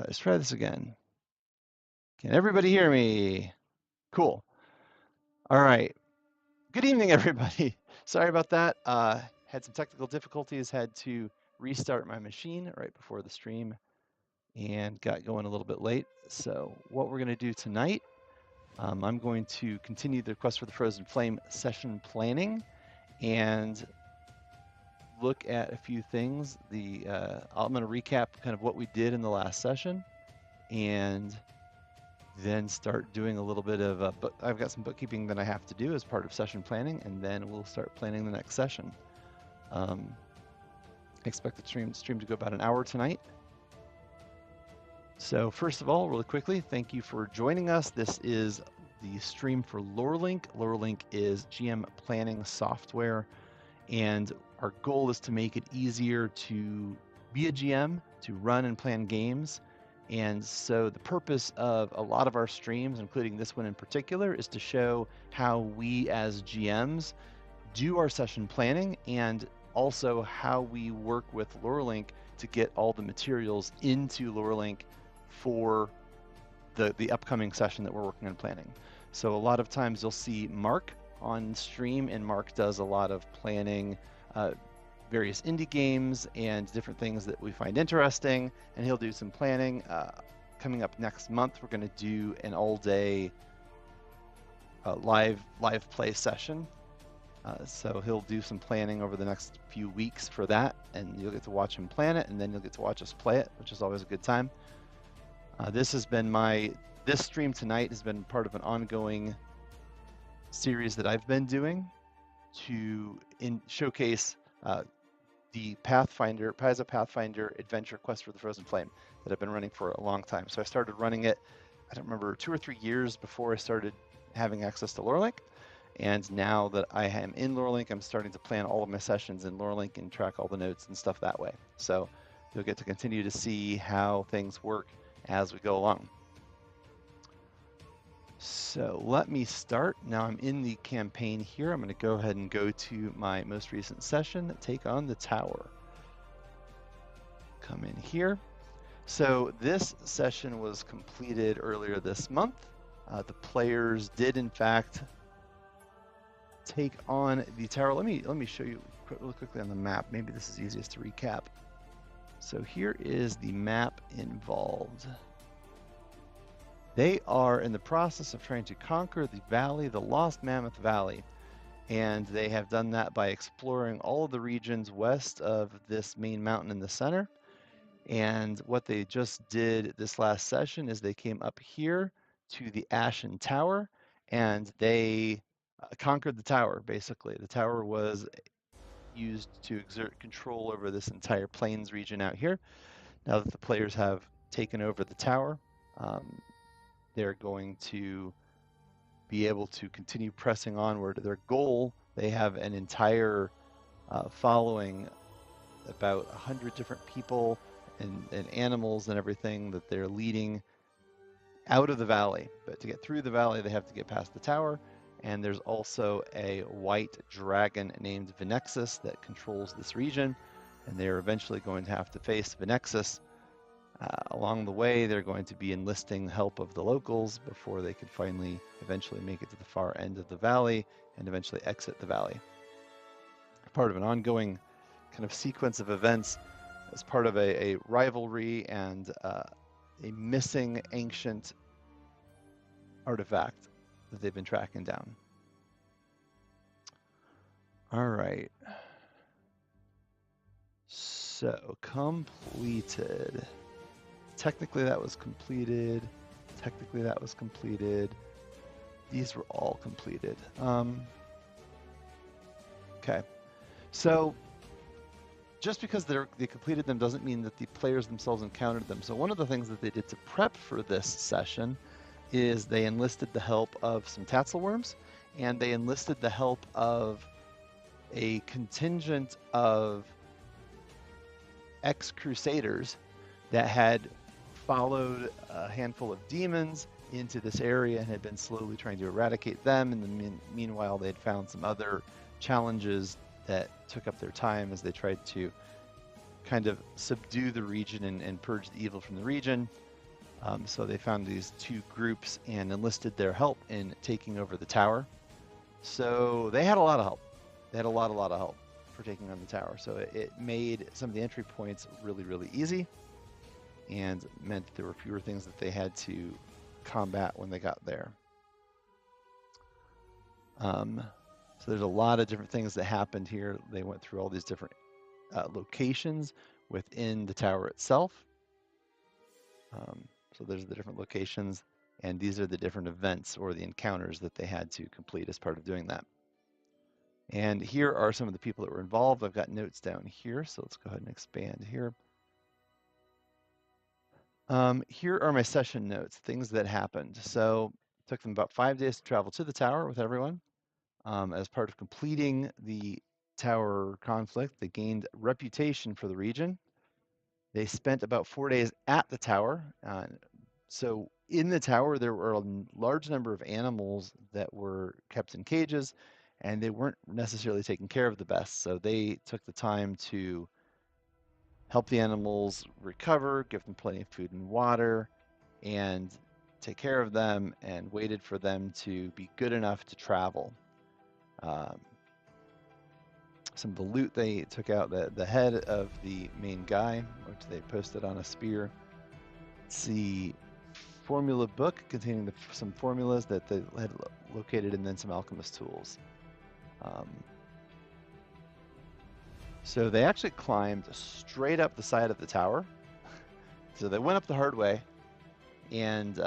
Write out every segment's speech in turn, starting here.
Let's try this again. Can everybody hear me? Cool. All right. Good evening, everybody. Sorry about that. Had some technical difficulties, had to restart my machine right before the stream and got going a little bit late. So what we're going to do tonight, I'm going to continue the Quest for the Frozen Flame session planning and look at a few things. I'm going to recap kind of what we did in the last session and then start doing a little bit of, but I've got some bookkeeping that I have to do as part of session planning, and then we'll start planning the next session. I expect the stream to go about an hour tonight. So first of all, really quickly, thank you for joining us. This is the stream for LoreLink. LoreLink is GM planning software, and our goal is to make it easier to be a GM, to run and plan games. And so the purpose of a lot of our streams, including this one in particular, is to show how we as GMs do our session planning and also how we work with LoreLink to get all the materials into LoreLink for the upcoming session that we're working on planning. So a lot of times you'll see Mark on stream, and Mark does a lot of planning, various indie games and different things that we find interesting, and he'll do some planning. Coming up next month, we're going to do an all-day live play session. So he'll do some planning over the next few weeks for that, and you'll get to watch him plan it, and then you'll get to watch us play it, which is always a good time. This stream tonight has been part of an ongoing series that I've been doing to showcase the Pathfinder, Paizo Pathfinder Adventure Quest for the Frozen Flame that I've been running for a long time. So I started running it, I don't remember, 2 or 3 years before I started having access to LoreLink. And now that I am in LoreLink, I'm starting to plan all of my sessions in LoreLink and track all the notes and stuff that way. So you'll get to continue to see how things work as we go along. So let me start. Now I'm in the campaign here. I'm going to go ahead and go to my most recent session, Take on the Tower. Come in here. So this session was completed earlier this month. The players did in fact take on the tower. Let me show you really quickly on the map. Maybe this is easiest to recap. So here is the map involved. They are in the process of trying to conquer the valley, the Lost Mammoth Valley, and they have done that by exploring all of the regions west of this main mountain in the center. And what they just did this last session is they came up here to the Ashen Tower, and they conquered the tower, basically. The tower was used to exert control over this entire plains region out here. Now that the players have taken over the tower, they're going to be able to continue pressing onward. Their goal, they have an entire following, about 100 different people and animals and everything that they're leading out of the valley. But to get through the valley, they have to get past the tower. And there's also a white dragon named Venexus that controls this region. And they're eventually going to have to face Venexus. Along the way, they're going to be enlisting help of the locals before they could finally eventually make it to the far end of the valley and eventually exit the valley. Part of an ongoing kind of sequence of events as part of a rivalry and a missing ancient artifact that they've been tracking down. All right. So completed. Technically that was completed. Technically that was completed. These were all completed. Okay. So just because they completed them doesn't mean that the players themselves encountered them. So one of the things that they did to prep for this session is they enlisted the help of some tatzelworms, and they enlisted the help of a contingent of ex-crusaders that had followed a handful of demons into this area and had been slowly trying to eradicate them. In the meanwhile, they'd found some other challenges that took up their time as they tried to kind of subdue the region and purge the evil from the region. So they found these two groups and enlisted their help in taking over the tower. So they had a lot of help. They had a lot of help for taking on the tower. So it made some of the entry points really, really easy and meant there were fewer things that they had to combat when they got there. So there's a lot of different things that happened here. They went through all these different locations within the tower itself. So there's the different locations, and these are the different events or the encounters that they had to complete as part of doing that. And here are some of the people that were involved. I've got notes down here, so let's go ahead and expand here. Here are my session notes, things that happened. So it took them about 5 days to travel to the tower with everyone. As part of completing the tower conflict, they gained reputation for the region. They spent about 4 days at the tower. So in the tower, there were a large number of animals that were kept in cages, and they weren't necessarily taken care of the best. So they took the time to help the animals recover, give them plenty of food and water, and take care of them, and waited for them to be good enough to travel. Some of the loot they took out, the head of the main guy, which they posted on a spear. It's the formula book containing some formulas that they had located, and then some alchemist tools. So they actually climbed straight up the side of the tower. So they went up the hard way, and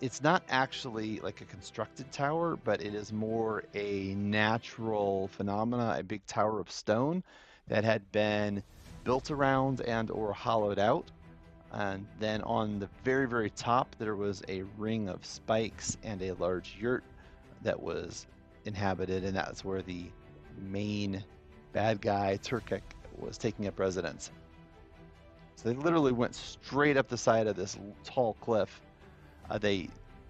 it's not actually like a constructed tower, but it is more a natural phenomena, a big tower of stone that had been built around and or hollowed out. And then on the very, very top, there was a ring of spikes and a large yurt that was inhabited, and that's where the main bad guy, Turkic, was taking up residence. So they literally went straight up the side of this tall cliff.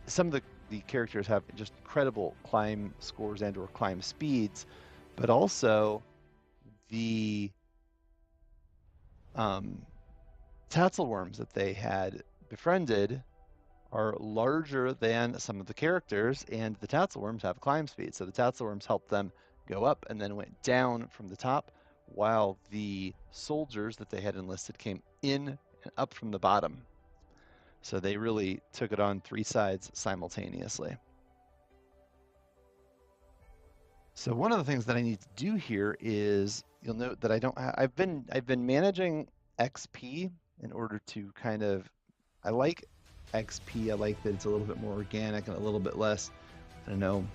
Some of the characters have just incredible climb scores and or climb speeds, but also the tatzelworms that they had befriended are larger than some of the characters, and the tatzelworms have climb speed. So the tatzelworms helped them go up and then went down from the top, while the soldiers that they had enlisted came in and up from the bottom. So they really took it on 3 sides simultaneously. So one of the things that I need to do here is, you'll note that I've been managing XP in order to kind of, I like XP. I like that it's a little bit more organic and a little bit less, I don't know,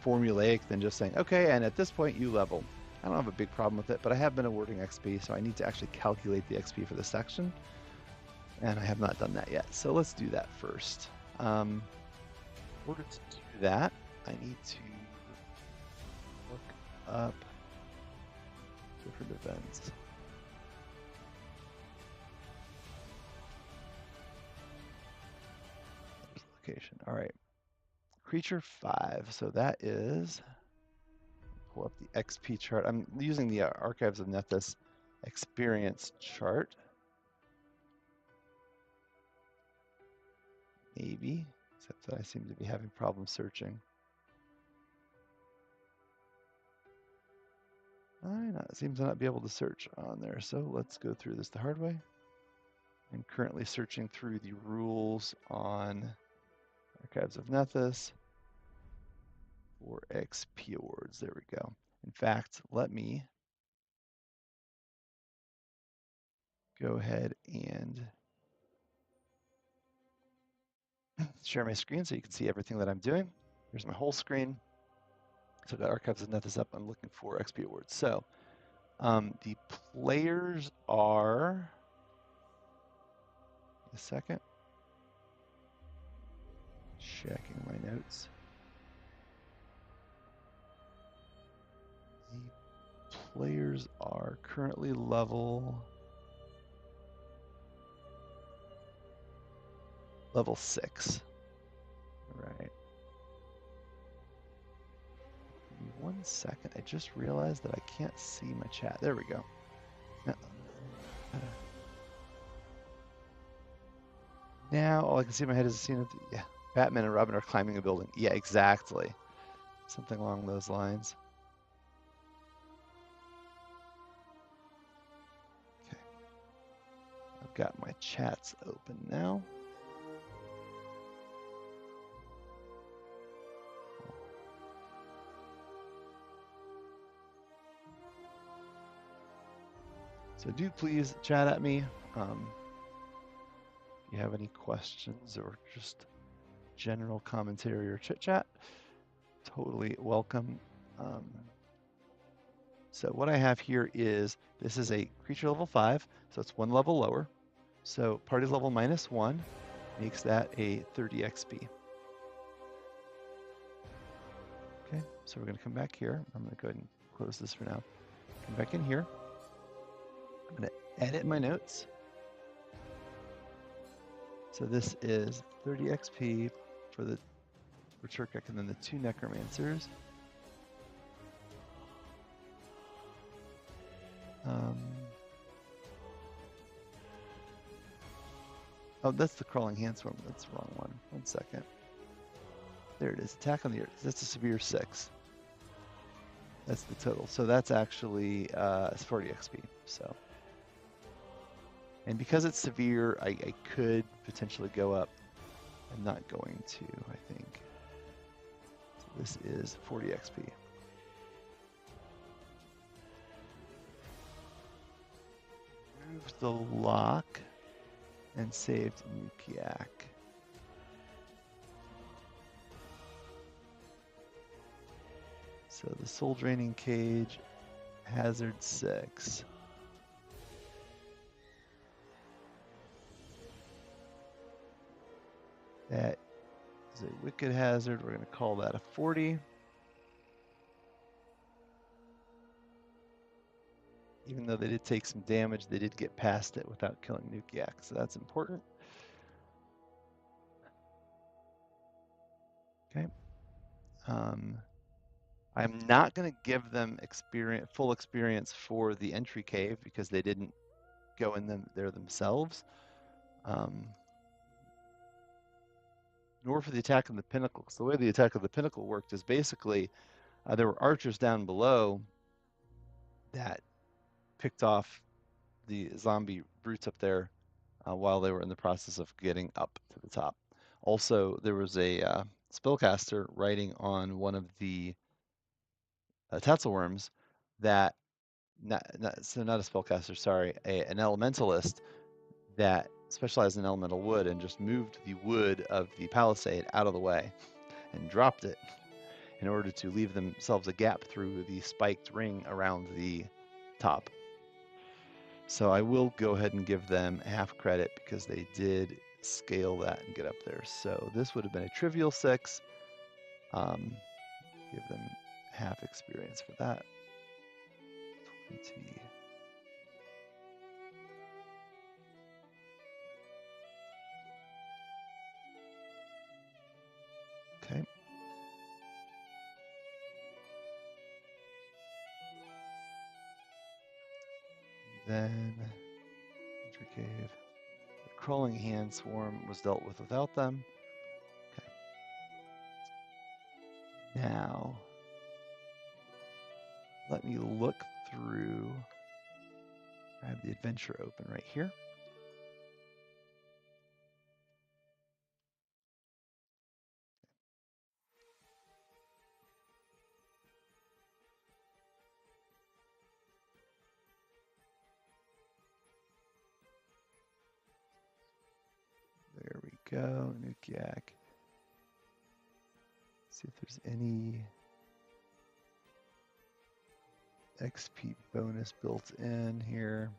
formulaic than just saying, okay, and at this point you level. I don't have a big problem with it, but I have been awarding XP, so I need to actually calculate the XP for this section, and I have not done that yet. So let's do that first. In order to do that, I need to look up different events. Location. All right. Creature 5. So that is, pull up the XP chart. I'm using the Archives of Nethys experience chart. Maybe, except that I seem to be having problems searching. I seem to not be able to search on there. So let's go through this the hard way. I'm currently searching through the rules on Archives of Nethys for XP awards. There we go. In fact, let me go ahead and share my screen so you can see everything that I'm doing. Here's my whole screen. So I've got Archives of Nethys up. I'm looking for XP awards. So the players are, a second, checking my notes. The players are currently level 6. All right. Give me 1 second. I just realized that I can't see my chat. There we go. Now all I can see in my head is a scene of yeah, Batman and Robin are climbing a building. Yeah, exactly. Something along those lines. Okay. I've got my chats open now. So do please chat at me if you have any questions or just general commentary or chit chat. Totally welcome. So what I have here is, this is a creature level 5, so it's 1 level lower. So party level -1 makes that a 30 XP. Okay, so we're going to come back here. I'm going to go ahead and close this for now. Come back in here. I'm going to edit my notes. So this is 30 XP for the Returkek and then the 2 Necromancers. Oh, that's the Crawling Handsworm. That's the wrong one. 1 second. There it is. Attack on the Earth. That's a severe 6. That's the total. So that's actually 40 XP. So, and because it's severe, I could potentially go up. I'm not going to, I think. So this is 40 XP. Moved the lock and saved Nukiak. So the Soul Draining Cage, hazard 6. That is a Wicked Hazard. We're going to call that a 40. Even though they did take some damage, they did get past it without killing Nukiak, so that's important. Okay. I'm not going to give them full experience for the entry cave because they didn't go in there themselves. Nor for the attack on the pinnacle. So the way the attack of the pinnacle worked is basically there were archers down below that picked off the zombie brutes up there while they were in the process of getting up to the top. Also, there was a spellcaster riding on one of the Tatzelworms that, not a spellcaster, sorry, an elementalist that specialized in elemental wood and just moved the wood of the palisade out of the way and dropped it in order to leave themselves a gap through the spiked ring around the top. So I will go ahead and give them half credit because they did scale that and get up there. So this would have been a trivial 6. Give them half experience for that. 20. Okay. Then Entry Cave. The Crawling Hand Swarm was dealt with without them. Okay. Now, let me look through. I have the adventure open right here. There we go, Nukiak. See if there's any XP bonus built in here.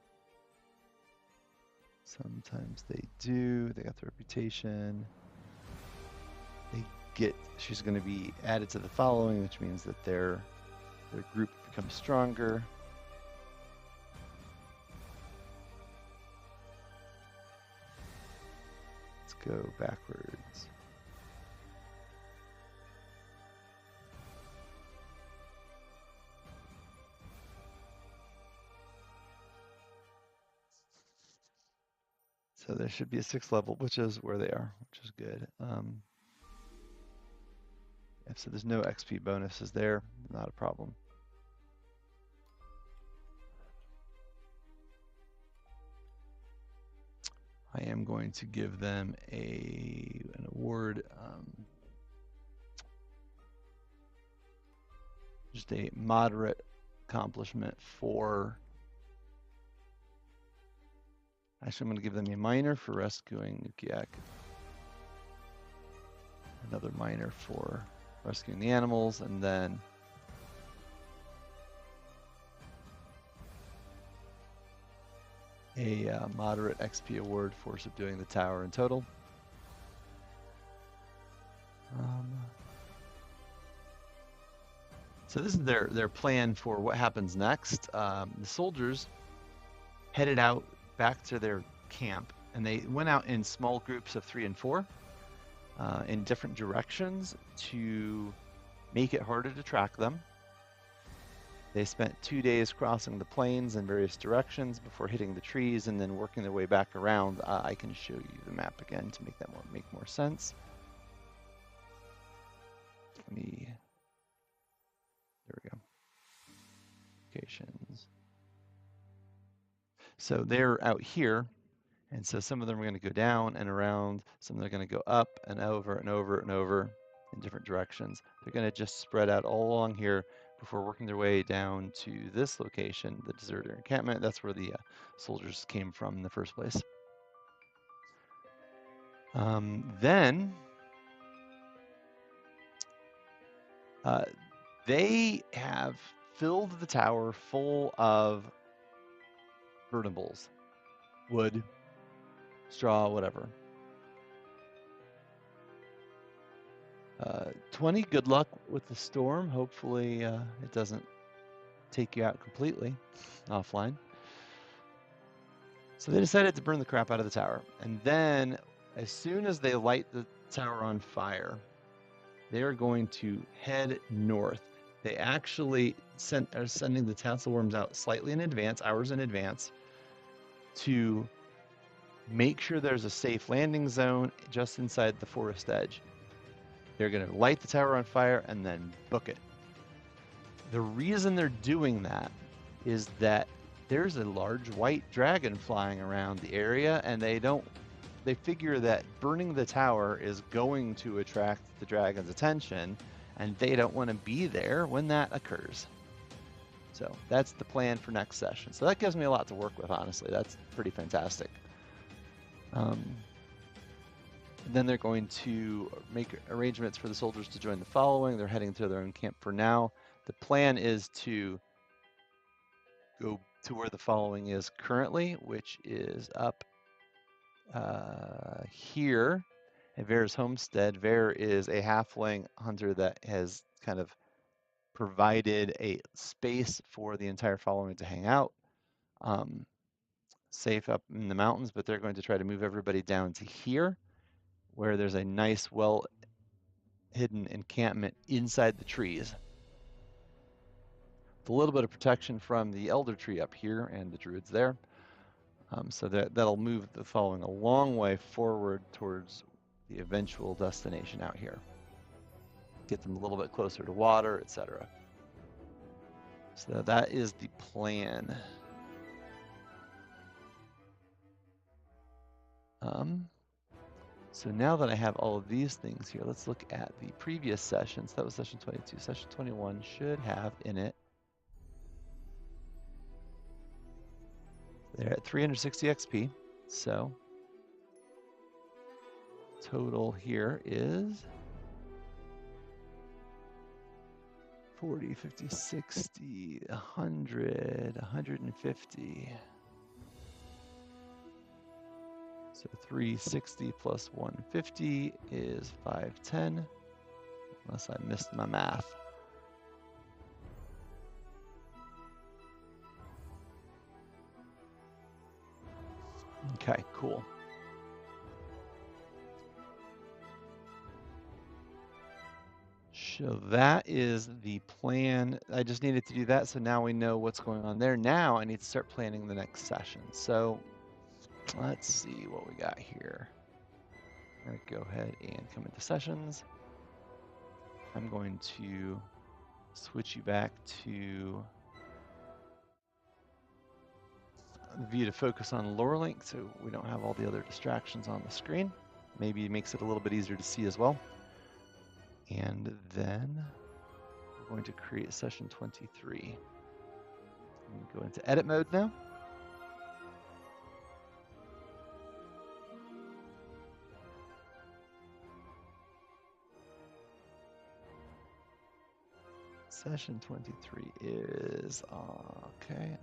Sometimes they do. They got the reputation. She's going to be added to the following, which means that their group becomes stronger. Let's go backwards. So there should be a 6th level, which is where they are, which is good. Yeah, so there's no XP bonuses there, not a problem. I am going to give them an award, just a moderate accomplishment for. Actually, I'm going to give them a minor for rescuing Nukiak. Another minor for rescuing the animals, and then a moderate XP award for subduing the tower in total. So this is their plan for what happens next. The soldiers headed out back to their camp, and they went out in small groups of 3 and 4 in different directions to make it harder to track them. They spent 2 days crossing the plains in various directions before hitting the trees and then working their way back around. I can show you the map again to make that make more sense. There we go. Locations. So they're out here, and so some of them are going to go down and around. Some of them are going to go up and over and over and over in different directions. They're going to just spread out all along here before working their way down to this location, the deserter encampment. That's where the soldiers came from in the first place. Then they have filled the tower full of burnables, wood, straw, whatever. 20, good luck with the storm. Hopefully it doesn't take you out completely offline. So they decided to burn the crap out of the tower. And then as soon as they light the tower on fire, they are going to head north. They actually are sending the tassel worms out slightly in advance, hours in advance, to make sure there's a safe landing zone just inside the forest edge. They're going to light the tower on fire and then book it. The reason they're doing that is that there's a large white dragon flying around the area, and they figure that burning the tower is going to attract the dragon's attention, and they don't want to be there when that occurs. So that's the plan for next session. So that gives me a lot to work with, honestly. That's pretty fantastic. Then they're going to make arrangements for the soldiers to join the following. They're heading to their own camp for now. The plan is to go to where the following is currently, which is up here at Ver's homestead. Ver is a halfling hunter that has kind of provided a space for the entire following to hang out. Safe up in the mountains, but they're going to try to move everybody down to here, where there's a nice, well-hidden encampment inside the trees. With a little bit of protection from the elder tree up here and the druids there. So that'll move the following a long way forward towards the eventual destination out here. Get them a little bit closer to water, etc. So that is the plan. So now that I have all of these things here, let's look at the previous sessions. That was session 22. Session 21 should have in it. They're at 360 XP. So total here is 40, 50, 60, 100, 150. So 360 plus 150 is 510, unless I missed my math. Okay, cool. So that is the plan. I just needed to do that, so now we know what's going on there. Now I need to start planning the next session. So Let's see what we got here. I'm going to go ahead and come into sessions. I'm going to switch you back to the view to focus on Lorelink so we don't have all the other distractions on the screen. Maybe it makes it a little bit easier to see as well. And then we're going to create session 23. Go into edit mode now. Session 23 is okay.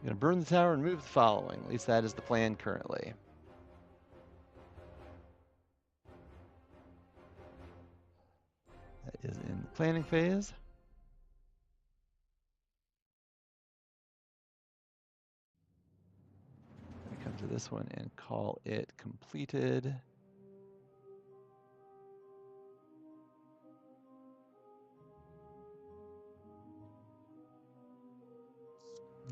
I'm going to burn the tower and move the following. At least that is the plan currently. That is in the planning phase. I'm going to come to this one and call it completed.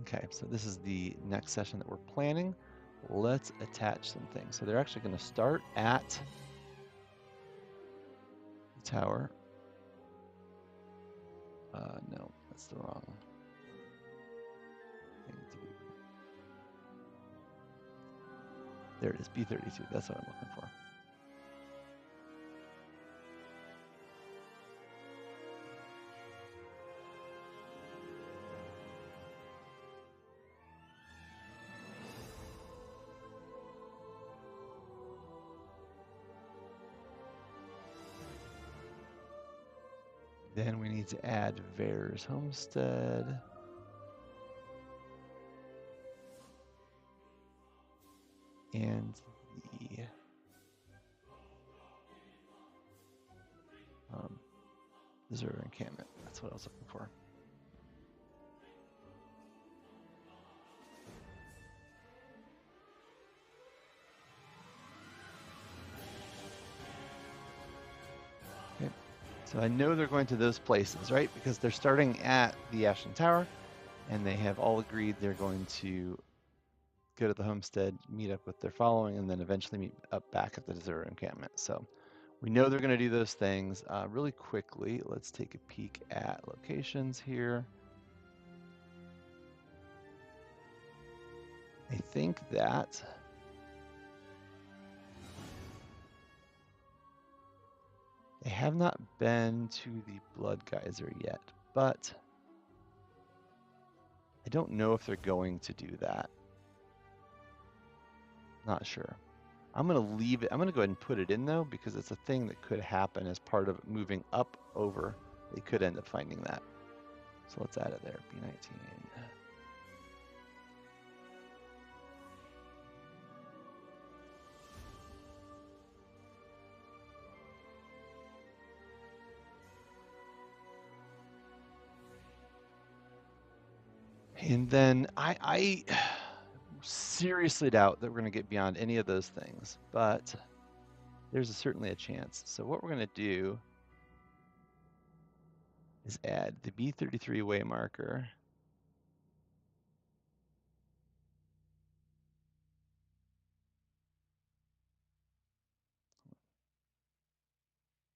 Okay, so this is the next session that we're planning. Let's attach some things. So they're actually going to start at the tower. No, that's the wrong thing to do. There it is, B32. That's what I'm looking for. Then we need to add Vare's Homestead. And the Deserter encampment. That's what I was looking for. Okay. So I know they're going to those places, right? Because they're starting at the Ashen Tower, and they have all agreed they're going to go to the homestead, meet up with their following, and then eventually meet up back at the Deserter encampment. So we know they're going to do those things. Really quickly, let's take a peek at locations here. I think that they have not been to the Blood Geyser yet, but I don't know if they're going to do that. Not sure. I'm going to leave it. I'm going to go ahead and put it in though, because it's a thing that could happen as part of moving up over. They could end up finding that. So let's add it there, B19. And then I seriously doubt that we're going to get beyond any of those things, but there's certainly a chance. So what we're going to do is add the B33 way marker.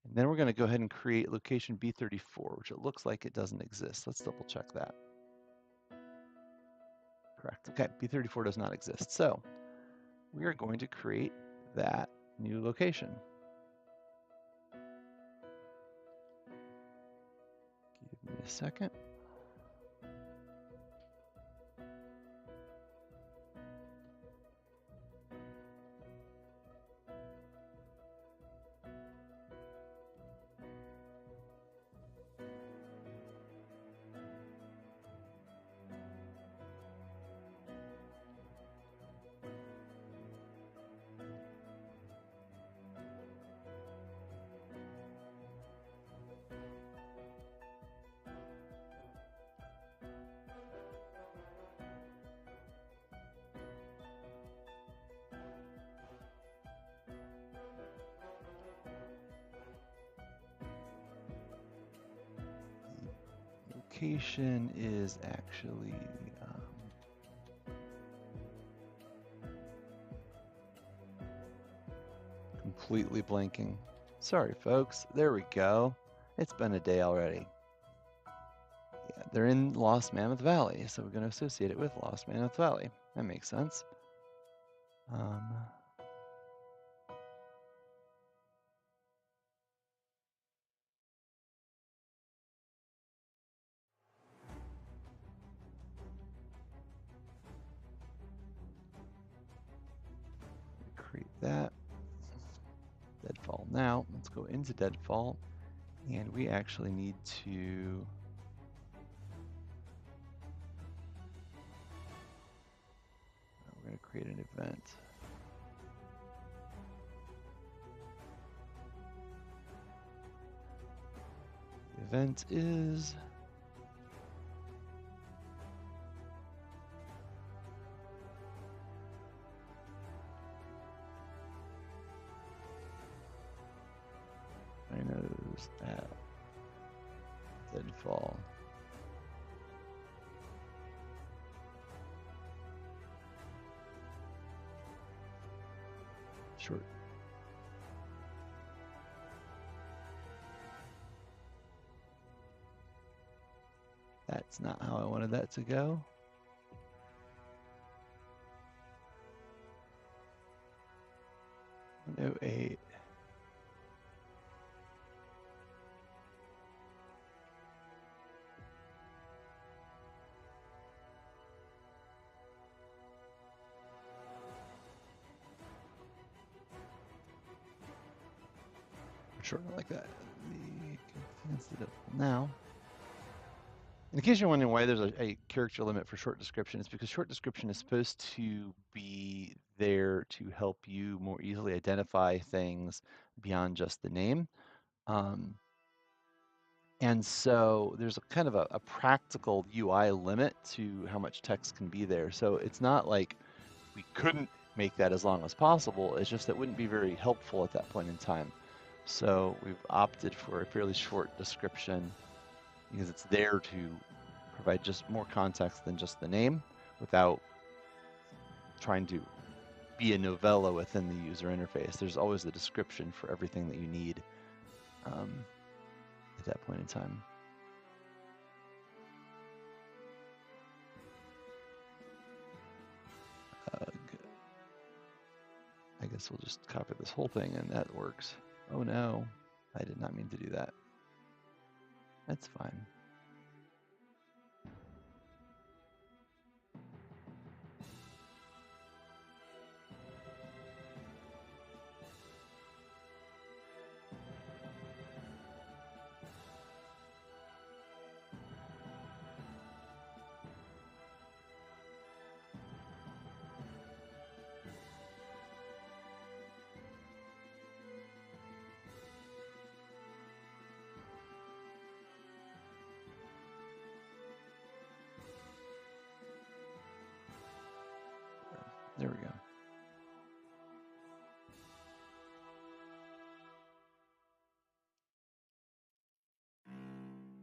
And then we're going to go ahead and create location B34, which it looks like it doesn't exist. Let's double check that. Correct. Okay, B34 does not exist. So we are going to create that new location. Give me a second. location is actually completely blanking. Sorry, folks. There we go. It's been a day already. Yeah, they're in Lost Mammoth Valley, so we're going to associate it with Lost Mammoth Valley. That makes sense. Create that. Deadfall now. Let's go into Deadfall, and we actually need to we're going to create an event. The event is Rhinos at Deadfall. Short. That's not how I wanted that to go. 108. Sure, like that. Now, in case you're wondering why there's a character limit for short description, it's because short description is supposed to be there to help you more easily identify things beyond just the name. And so there's a kind of a practical UI limit to how much text can be there. So it's not like we couldn't make that as long as possible. It's just that wouldn't be very helpful at that point in time. So we've opted for a fairly short description because it's there to provide just more context than just the name without trying to be a novella within the user interface. There's always a description for everything that you need at that point in time. I guess we'll just copy this whole thing and that works. Oh no, I did not mean to do that. That's fine. There we go.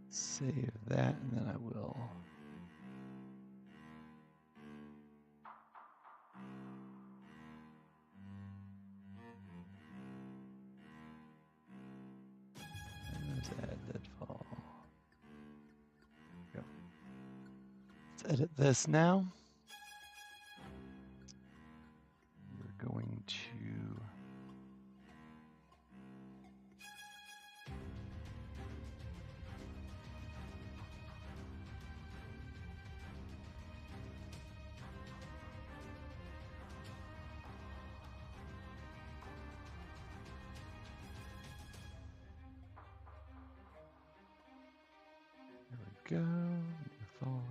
Save that, and then I will. Let's add Deadfall. Go. Let's edit this now. We're going to go. Forward.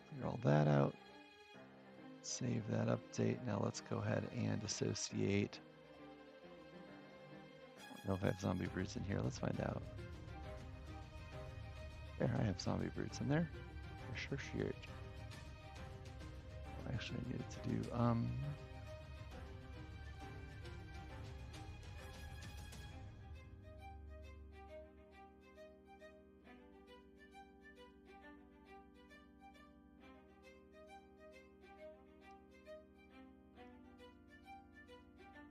Figure all that out. Save that update. Now let's go ahead and associate. I don't know if I have zombie brutes in here. Let's find out. There, I have zombie brutes in there. Tertiary. Actually, I needed to do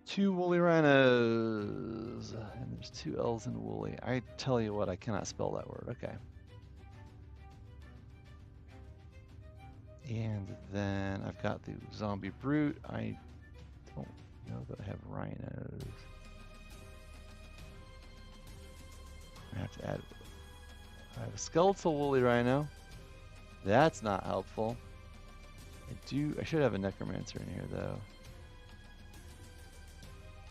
two woolly rhinos, and there's two L's in woolly. I tell you what, I cannot spell that word. Okay. And then I've got the zombie brute. I don't know that I have rhinos. I have to add. I have a skeletal woolly rhino. That's not helpful. I should have a necromancer in here though.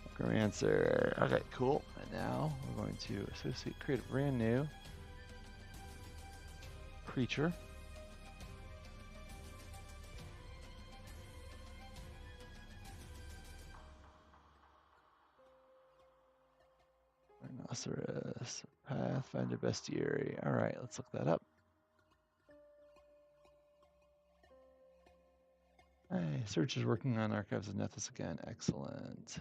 Necromancer. Okay, cool. And now we're going to create a brand new creature. Rhinoceros, Pathfinder bestiary. All right, let's look that up. Hey, search is working on Archives of Nethys again. Excellent.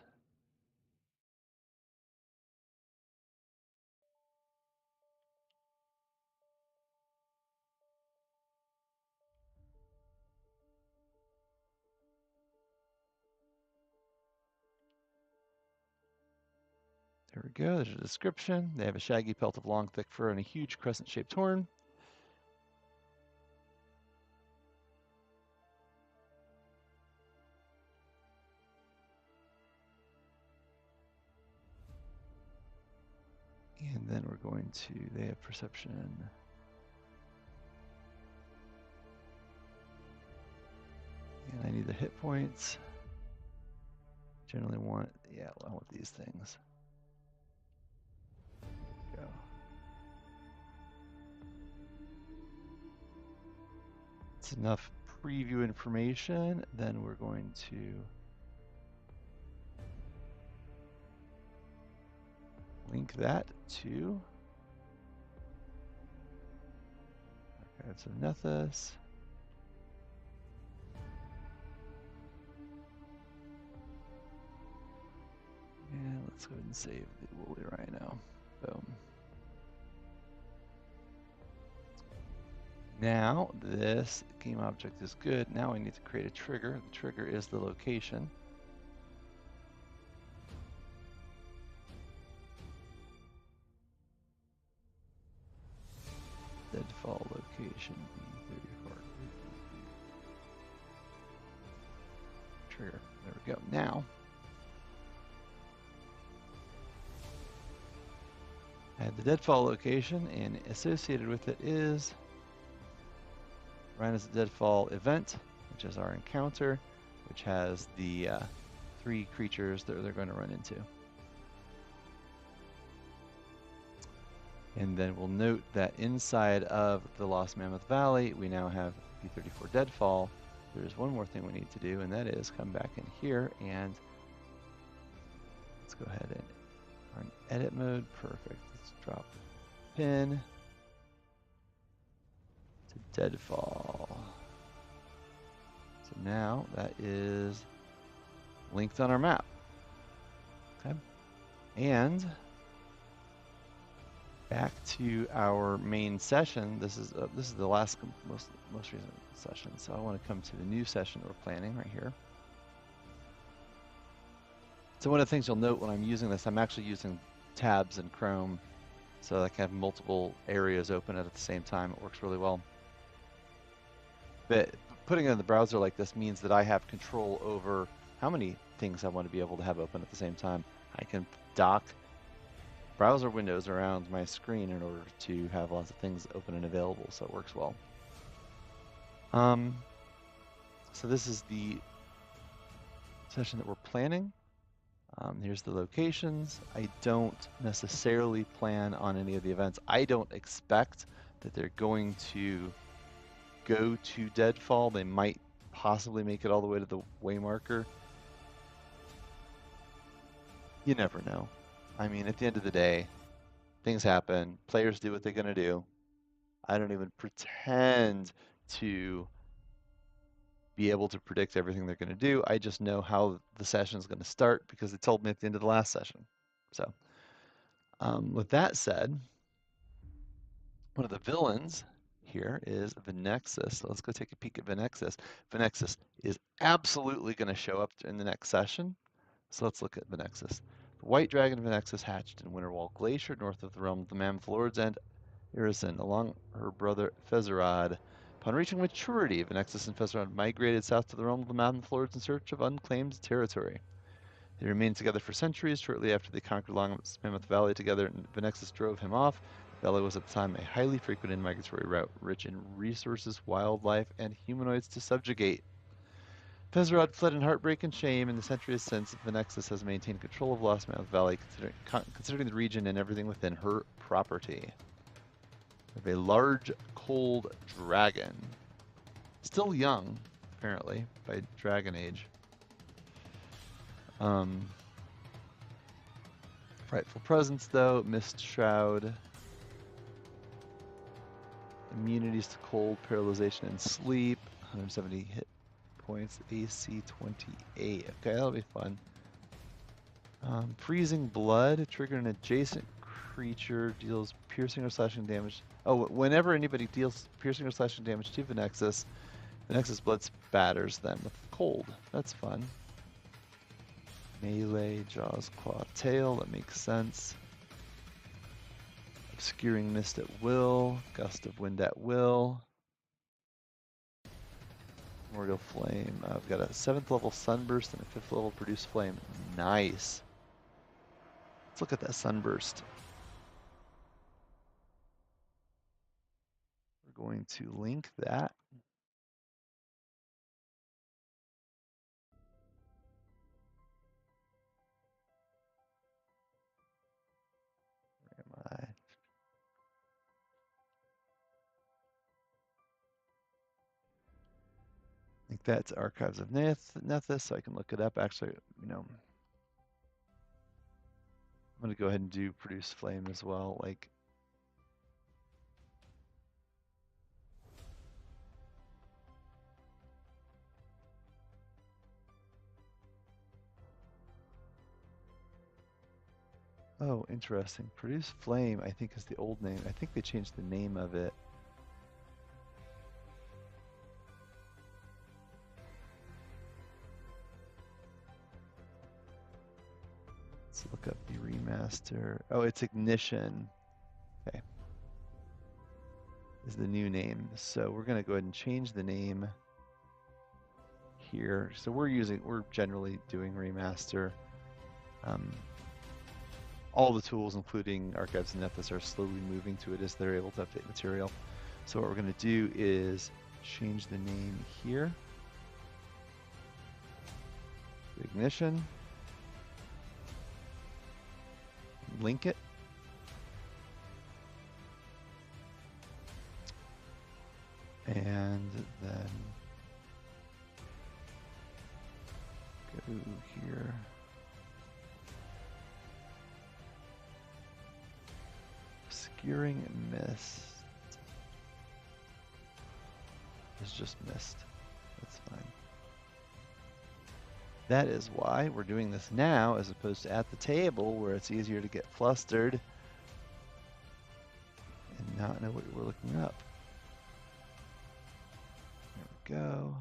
There we go. There's a description. They have a shaggy pelt of long, thick fur and a huge crescent-shaped horn. And then we're going to, they have perception. And I need the hit points. Generally want, yeah, I want these things. Go. It's enough preview information. Then we're going to link that to Archives of Nethys. And let's go ahead and save the woolly rhino. Boom. Now this game object is good. Now we need to create a trigger. The trigger is the location. Deadfall location B34. Trigger. There we go. Now add the deadfall location, and associated with it is Rhino's Deadfall event, which is our encounter, which has the 3 creatures that they're going to run into. And then we'll note that inside of the Lost Mammoth Valley, we now have P34 Deadfall. There's one more thing we need to do, and that is come back in here and let's go ahead and are in edit mode. Perfect. Let's drop pin to Deadfall. So now that is linked on our map. Okay. And back to our main session. This is the last most recent session. So I want to come to the new session we're planning right here. So one of the things you'll note when I'm using this, I'm actually using tabs in Chrome, so I can have multiple areas open at the same time. It works really well. But putting it in the browser like this means that I have control over how many things I want to be able to have open at the same time. I can dock browser windows around my screen in order to have lots of things open and available, so it works well. So this is the session that we're planning. Here's the locations. I don't necessarily plan on any of the events. I don't expect that they're going to go to Deadfall. They might possibly make it all the way to the Waymarker. You never know. I mean, at the end of the day, things happen. Players do what they're going to do. I don't even pretend to be able to predict everything they're going to do. I just know how the session is going to start because they told me at the end of the last session. So, with that said, one of the villains here is Venexus. So let's go take a peek at Venexus. Venexus is absolutely going to show up in the next session. So let's look at Venexus. The white dragon Venexus hatched in Winterwall Glacier, north of the realm of the Mammoth Lords and Irison, along her brother Fezerod. Upon reaching maturity, Venexus and Fezerod migrated south to the realm of the Mammoth Lords in search of unclaimed territory. They remained together for centuries. Shortly after they conquered Long Mammoth Valley together, and Venexus drove him off. The valley was at the time a highly frequented migratory route, rich in resources, wildlife, and humanoids to subjugate. Fezerod fled in heartbreak and shame. In the centuries since, Venexus has maintained control of Lost Mammoth Valley, considering the region and everything within her property. We have a large, cold dragon. Still young, apparently, by dragon age. Frightful presence, though. Mist Shroud. Immunities to cold, paralyzation, and sleep. 170 hit points. AC 28. Okay, that'll be fun. Freezing Blood. Trigger an adjacent creature. Deals piercing or slashing damage. Oh, whenever anybody deals piercing or slashing damage to Venexus, Venexus Blood spatters them with cold. That's fun. Melee, Jaws, Claw, Tail, that makes sense. Obscuring Mist at will, Gust of Wind at will. Primordial Flame, I've got a 7th level Sunburst and a 5th level Produce Flame. Nice. Let's look at that Sunburst. We're going to link that. Where am I? I think that's Archives of Nethys, so I can look it up. Actually, you know, I'm going to go ahead and do Produce Flame as well. Like, oh, interesting. Produce Flame, I think, is the old name. I think they changed the name of it. Let's look up the remaster. Oh, it's Ignition. Okay. Is the new name. So we're going to go ahead and change the name here. So we're generally doing remaster. All the tools, including Archives and Nethys, are slowly moving to it as they're able to update material. So what we're going to do is change the name here. Ignition. Link it. And then go here. Obscuring Mist is just mist. That's fine. That is why we're doing this now as opposed to at the table where it's easier to get flustered and not know what we're looking up. There we go.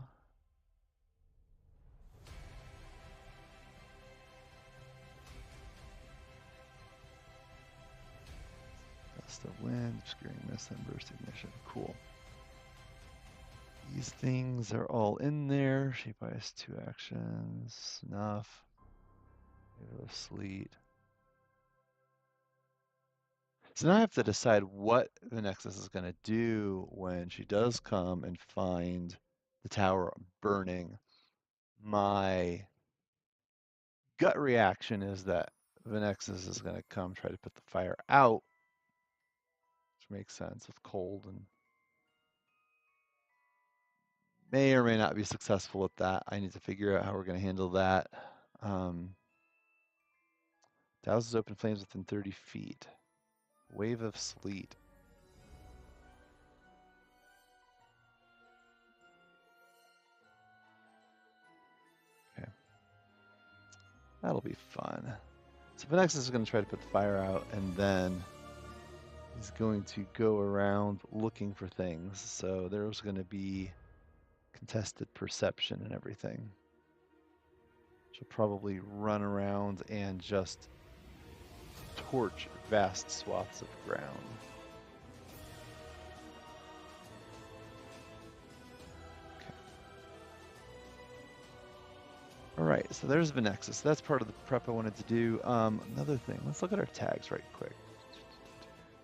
Gust of Wind, Obscuring Mist, and Burst Ignition. Cool. These things are all in there. Shape Ice, 2 actions. Snuff. Sleet. So now I have to decide what the Nexus is going to do when she does come and find the tower burning. My gut reaction is that Venexus is going to come try to put the fire out, which makes sense with cold, and may or may not be successful at that. I need to figure out how we're going to handle that. Douses open flames within 30 feet. Wave of sleet. That'll be fun. So Venexus is going to try to put the fire out, and then he's going to go around looking for things. So there's going to be contested perception and everything. She'll probably run around and just torch vast swaths of ground. Okay. All right, so there's Venexus. That's part of the prep I wanted to do. Another thing, let's look at our tags right quick.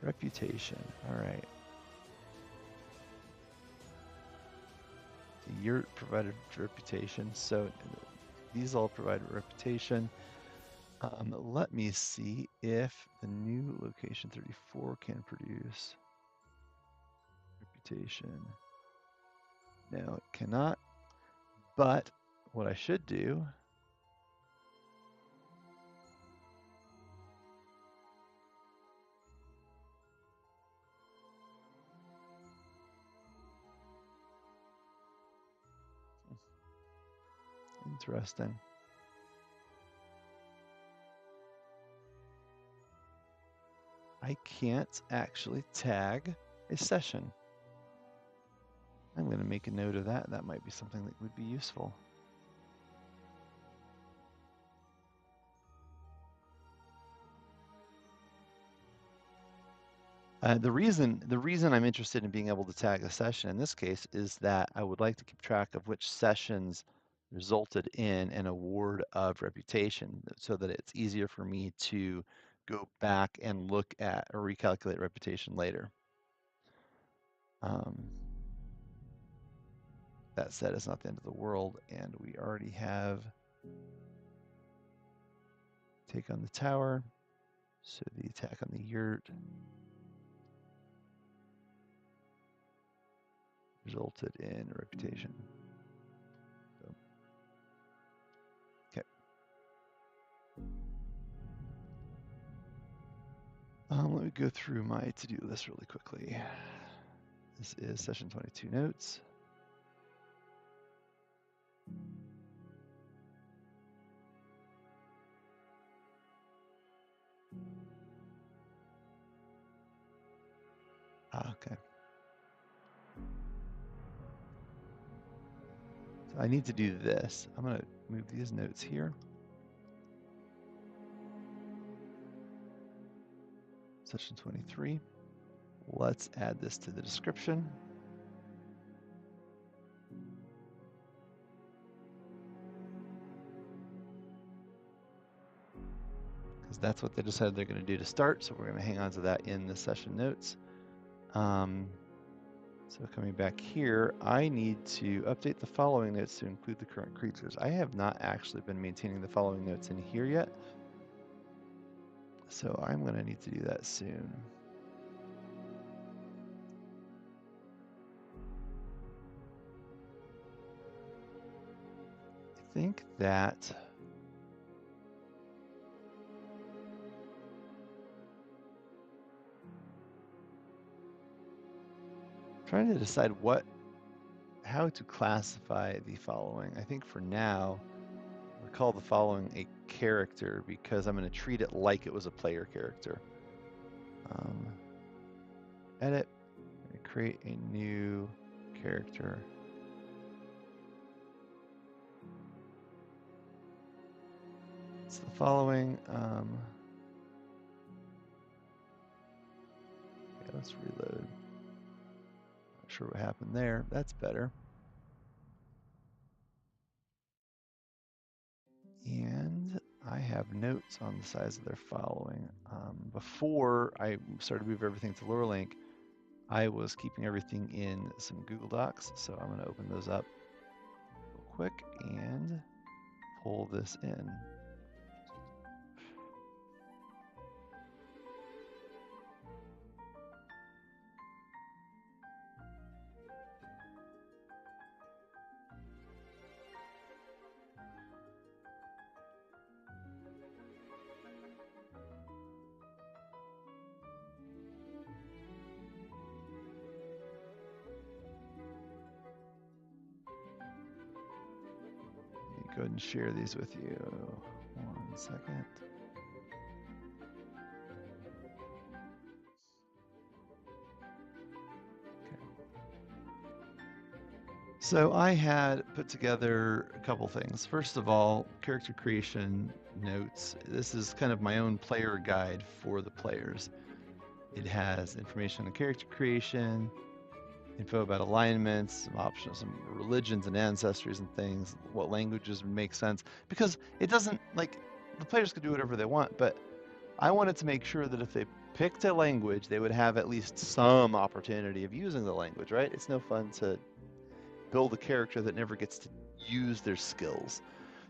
Reputation, all right. The yurt provided reputation, so these all provide reputation. Let me see if the new location 34 can produce reputation. No, it cannot. But what I should do interesting. I can't actually tag a session. I'm going to make a note of that. That might be something that would be useful. The reason I'm interested in being able to tag a session in this case is that I would like to keep track of which sessions resulted in an award of reputation so that it's easier for me to go back and look at or recalculate reputation later. That said, it's not the end of the world, and we already have take on the tower, so the attack on the yurt resulted in reputation. So, okay. Let me go through my to-do list really quickly. This is session 22 notes. Okay. So I need to do this. I'm going to move these notes here. Session 23. Let's add this to the description. Because that's what they decided they're going to do to start. So we're going to hang on to that in the session notes. So coming back here, I need to update the following notes to include the current creatures. I have not actually been maintaining the following notes in here yet. So I'm going to need to do that soon. I think that trying to decide how to classify the following. I think for now, we'll call the following a character because I'm going to treat it like it was a player character. Edit, create a new character. It's the following. Okay, let's reload. Not sure what happened there. That's better. And I have notes on the size of their following. Before I started to move everything to LoreLink, I was keeping everything in some Google Docs, so I'm going to open those up real quick and pull this in. Go ahead and share these with you. 1, 1 second. So I had put together a couple things. First of all, character creation notes. This is kind of my own player guide for the players. It has information on character creation, info about alignments, some options, some religions and ancestries and things, what languages would make sense. Because it doesn't, like, the players could do whatever they want, but I wanted to make sure that if they picked a language, they would have at least some opportunity of using the language, right? It's no fun to build a character that never gets to use their skills.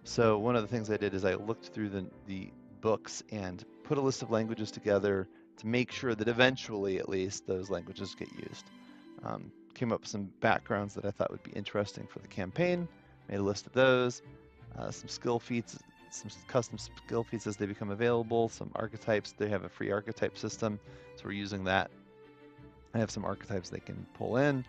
So one of the things I did is I looked through the books and put a list of languages together to make sure that eventually, at least, those languages get used. Came up with some backgrounds that I thought would be interesting for the campaign, made a list of those, some skill feats, some custom skill feats as they become available, some archetypes. They have a free archetype system, so we're using that. I have some archetypes they can pull in,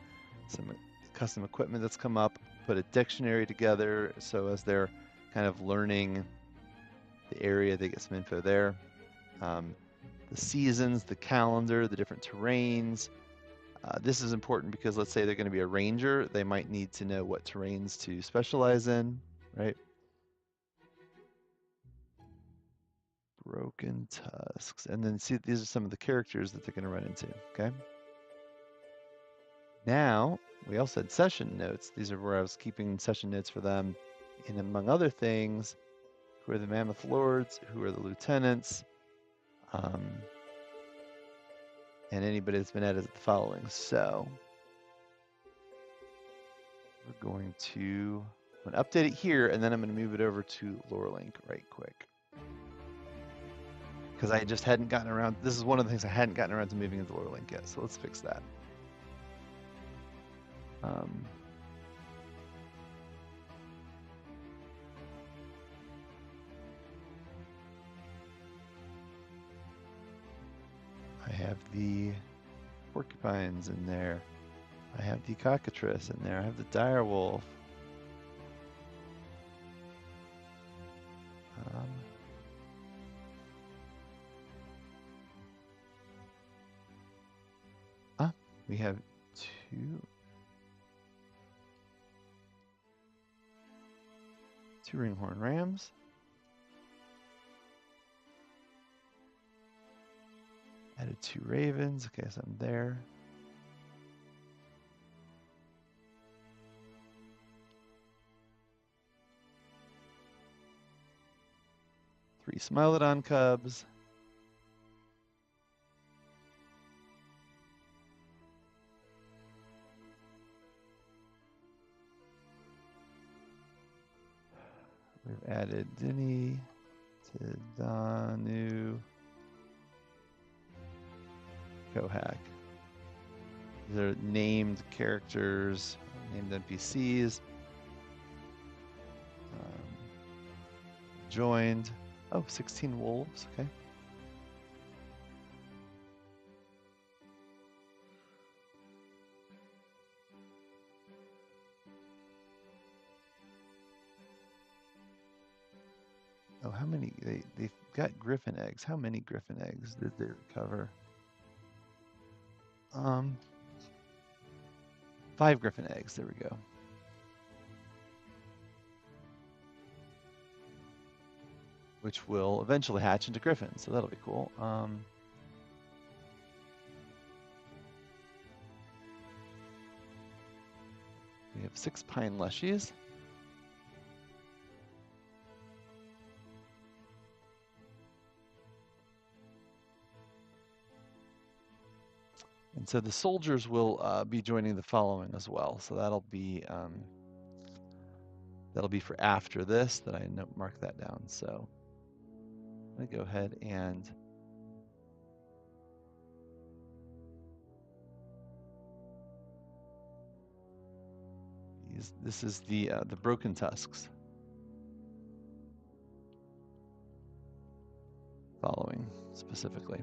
some custom equipment that's come up, put a dictionary together, so as they're kind of learning the area, they get some info there. The seasons, the calendar, the different terrains. This is important because let's say they're going to be a ranger, they might need to know what terrains to specialize in, right? Broken tusks. And then see, these are some of the characters that they're going to run into, okay? Now, we also had session notes. These are where I was keeping session notes for them. And among other things, who are the Mammoth Lords, who are the lieutenants, and anybody that's been added to the following. So we're going to update it here, and then I'm going to move it over to LoreLink right quick. Because I just hadn't gotten around, this is one of the things I hadn't gotten around to moving into LoreLink yet, so let's fix that. I have the porcupines in there. I have the cockatrice in there. I have the direwolf. We have two ringhorn rams. Added 2 ravens. Okay, so I'm there. Three Smilodon cubs. We've added Denny to Danu. Kohak. These are named characters, named NPCs. Joined. Oh, 16 wolves, okay. Oh, how many? They've got griffin eggs. How many griffin eggs did they recover? 5 griffin eggs. There we go. Which will eventually hatch into griffins, so that'll be cool. We have 6 pine lushies. And so the soldiers will be joining the following as well. So that'll be for after this. That I mark that down. So I'm gonna go ahead and this is the broken tusks. Following specifically.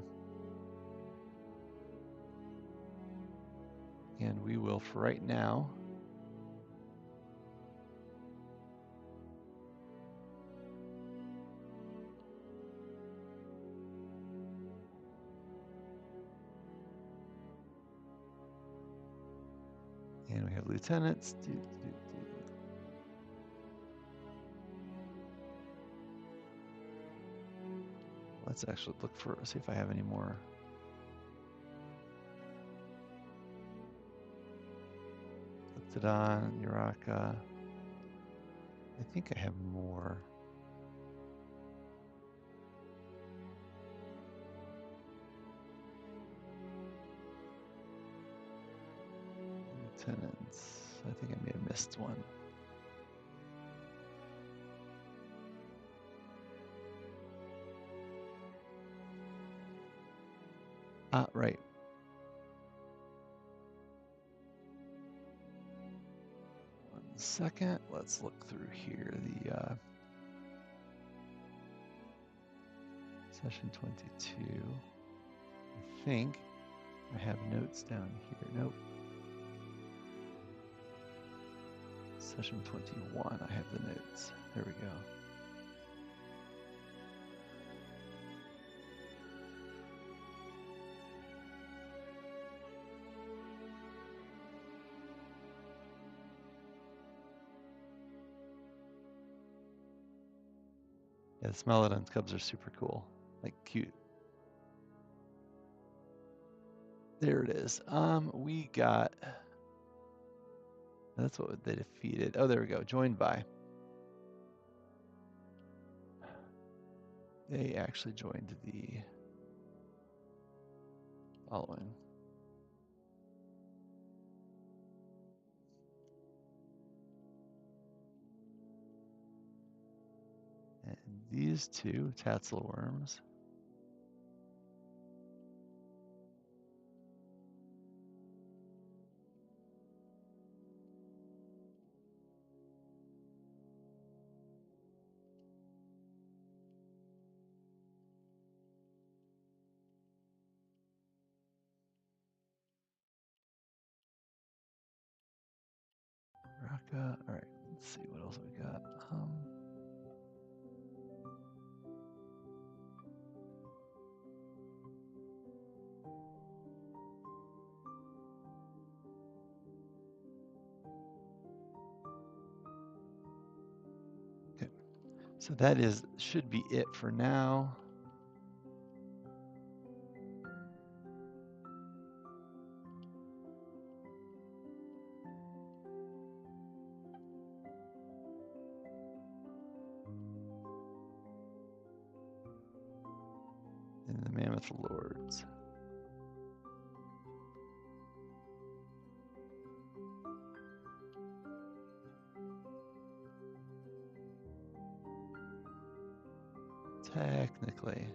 And we will, for right now, we have lieutenants. Let's actually look for, see if I have any more. Looked it on, Uraka. I think I have more. Lieutenants. I think I may have missed one. Ah, right. One second. Let's look through here. The session 22. I think I have notes down here. Nope. Session 21. I have the notes. There we go. Yeah, the Smilodon's cubs are super cool. Like cute. There it is. We got, that's what they defeated. Oh, there we go. Joined by. They actually joined the following. And these two Tatzelworms. Raka. All right, let's see what else we got. Okay, so that should be it for now. And the Mammoth Lords. Technically.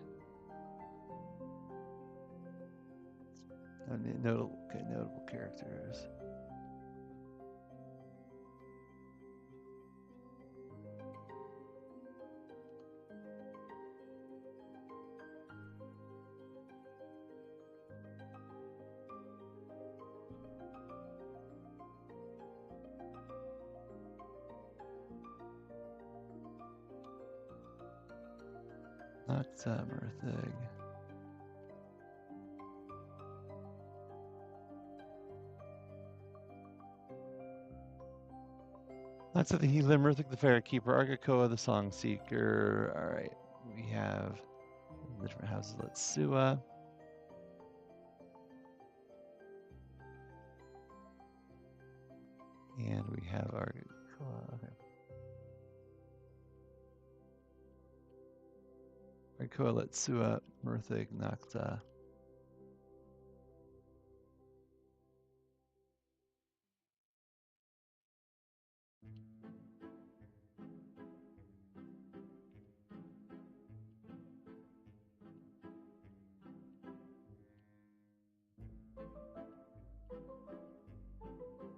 Notable characters. Nocta, Murthig. Nocta the Healer, Murthig the Fair Keeper, Argakoa the Song Seeker. All right, we have the different houses. Letsua. And we have Argakoa. Okay. Argakoa, Letsua, Murthig, Nocta.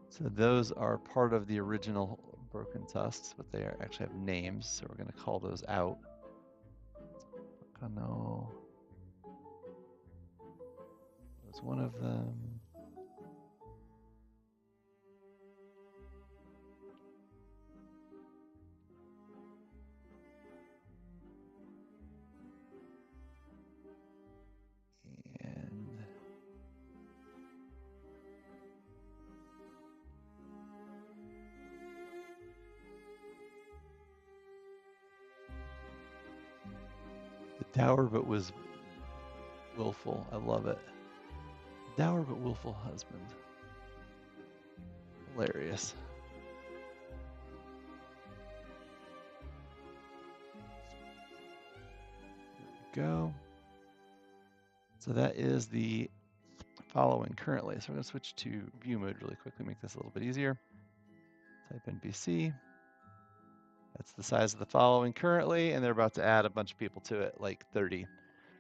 So those are part of the original Broken Tusks, but they actually have names, so we're going to call those out. Kano was one of them. And Dour but was willful. I love it. Dour but willful husband. Hilarious. There we go. So that is the following currently. So we're going to switch to view mode really quickly, make this a little bit easier. Type in BC. That's the size of the following currently, and they're about to add a bunch of people to it, like 30.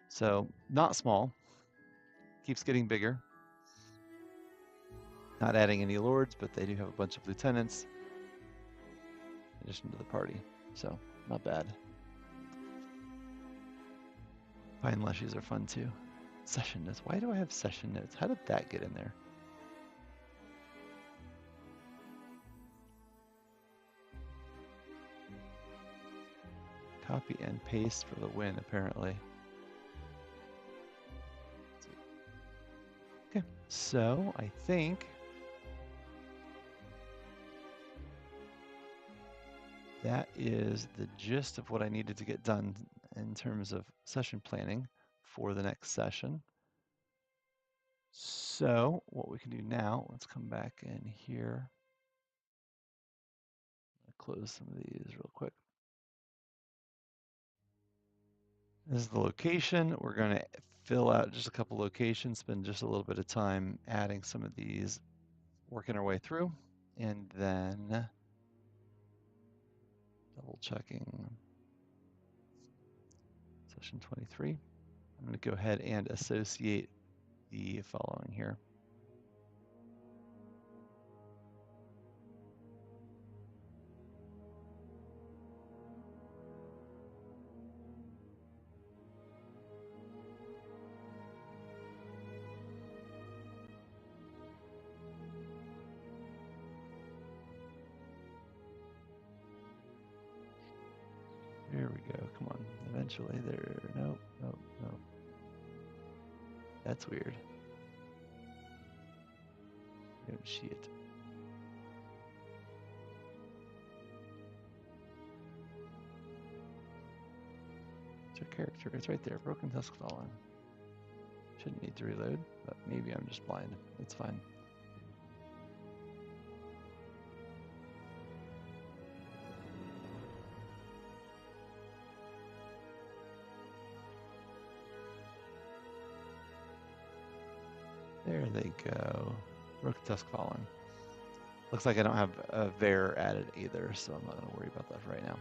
So not small. Keeps getting bigger. Not adding any lords, but they do have a bunch of lieutenants in addition to the party. So not bad. Pine Lushies are fun too. Session notes. Why do I have session notes? How did that get in there? Copy and paste for the win, apparently. Okay, so I think that is the gist of what I needed to get done in terms of session planning for the next session. So what we can do now, let's come back in here. I'll close some of these real quick. This is the location. We're going to fill out just a couple locations, spend just a little bit of time adding some of these, working our way through, and then double checking session 23. I'm going to go ahead and associate the following here. There we go. Come on. Eventually there. Nope, nope, nope. That's weird. Oh, shit. It's our character. It's right there. Broken Tusk Fallen. Shouldn't need to reload, but maybe I'm just blind. It's fine. There they go. Broken Tusk Fallen. Looks like I don't have a Ver added either, so I'm not going to worry about that for right now.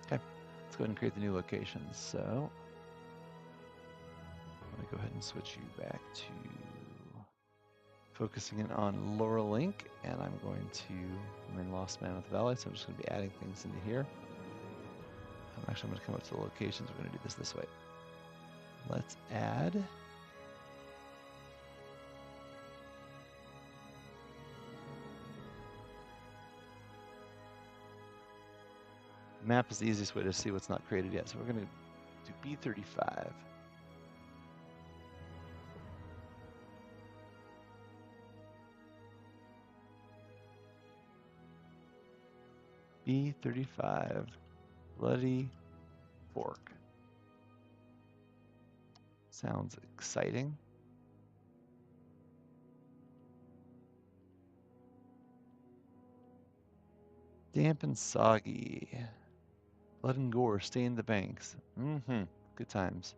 Okay, let's go ahead and create the new locations. So I'm going to go ahead and switch you back to focusing in on Laurel Link, and I'm going to, I'm in Lost Mammoth Valley, so I'm just going to be adding things into here. Actually, I'm going to come up to the locations. We're going to do this way. Let's add. Map is the easiest way to see what's not created yet. So we're going to do B35. B35, Bloody Fork. Sounds exciting. Damp and soggy. Blood and gore stain the banks. Good times.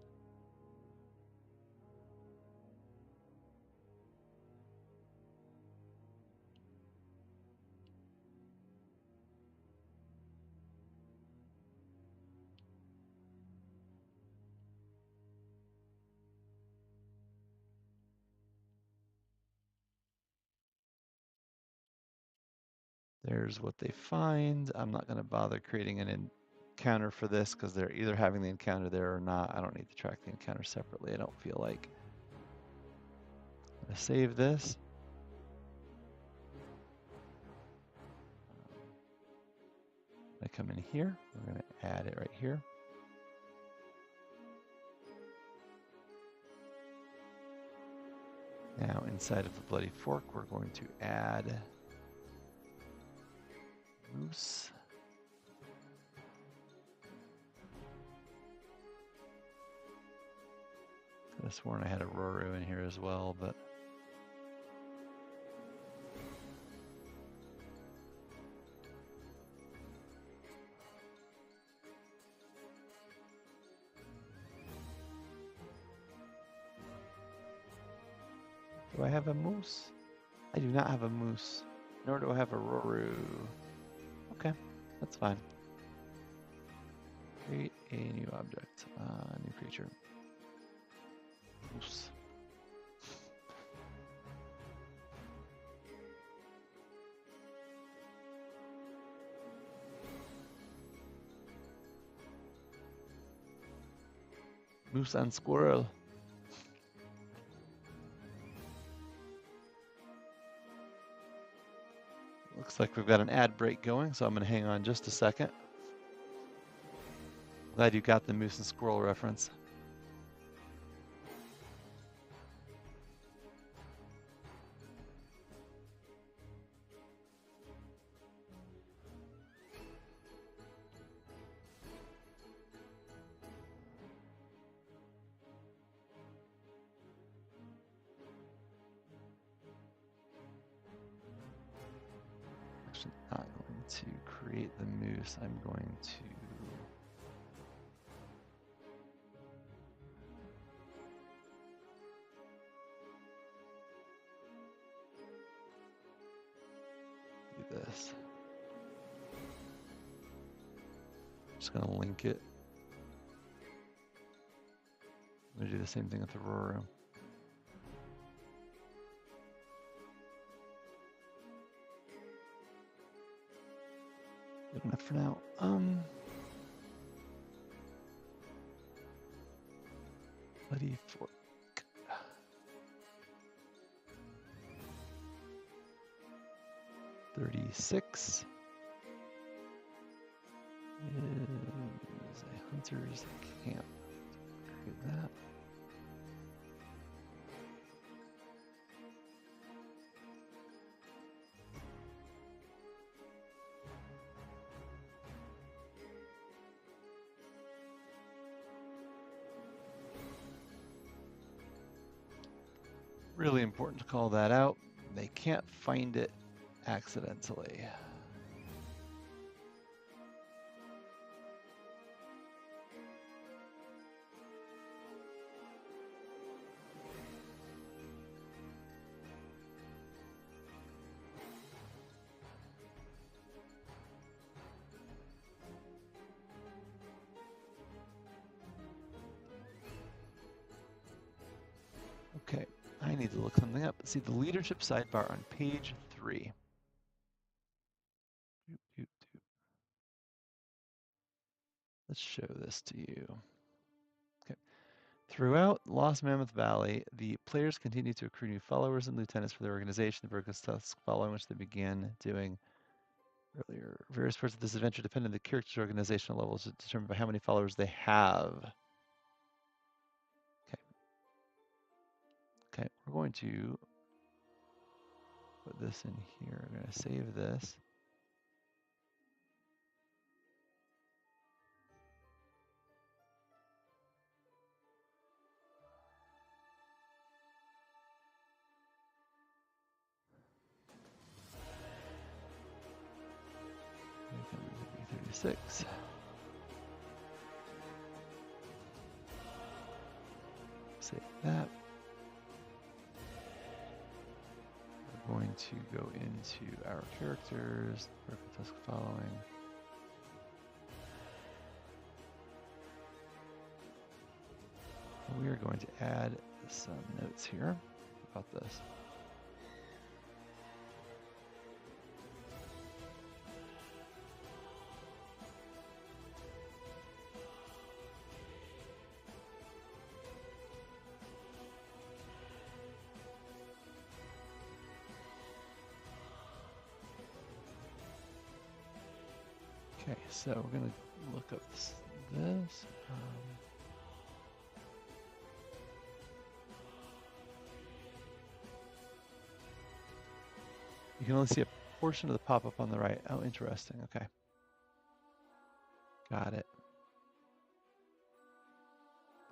There's what they find. I'm not going to bother creating an encounter for this because they're either having the encounter there or not. I don't need to track the encounter separately. I don't feel like. I'm going to save this. I come in here. We're going to add it right here. Now inside of the Bloody Fork, we're going to add Moose. Could have sworn I had a Roro in here as well, but do I have a moose? I do not have a moose, nor do I have a Roro. Okay, that's fine. Create a new object, new creature. Moose. Moose and squirrel. Looks like we've got an ad break going, so I'm going to hang on just a second. Glad you got the moose and squirrel reference. Actually, not going to create the moose. I'm going to do this. Just going to link it. I'm going to do the same thing with the Roro. Good enough for now. Bloody fork. $36 is a hunter's camp. Look at that. Really important to call that out. They can't find it accidentally. Okay, I need to look something up. See the leadership sidebar on page 3. Let's show this to you. Okay. Throughout Lost Mammoth Valley, the players continue to accrue new followers and lieutenants for their organization, the Virgus task following which they began doing earlier. Various parts of this adventure depend on the character's organizational levels determined by how many followers they have. Okay, we're going to put this in here. I'm going to save this. Maybe 36. Save that. We're going to go into our characters, task following. We are going to add some notes here about this. Okay, so we're going to look up this. You can only see a portion of the pop-up on the right. Oh, interesting. Okay. Got it.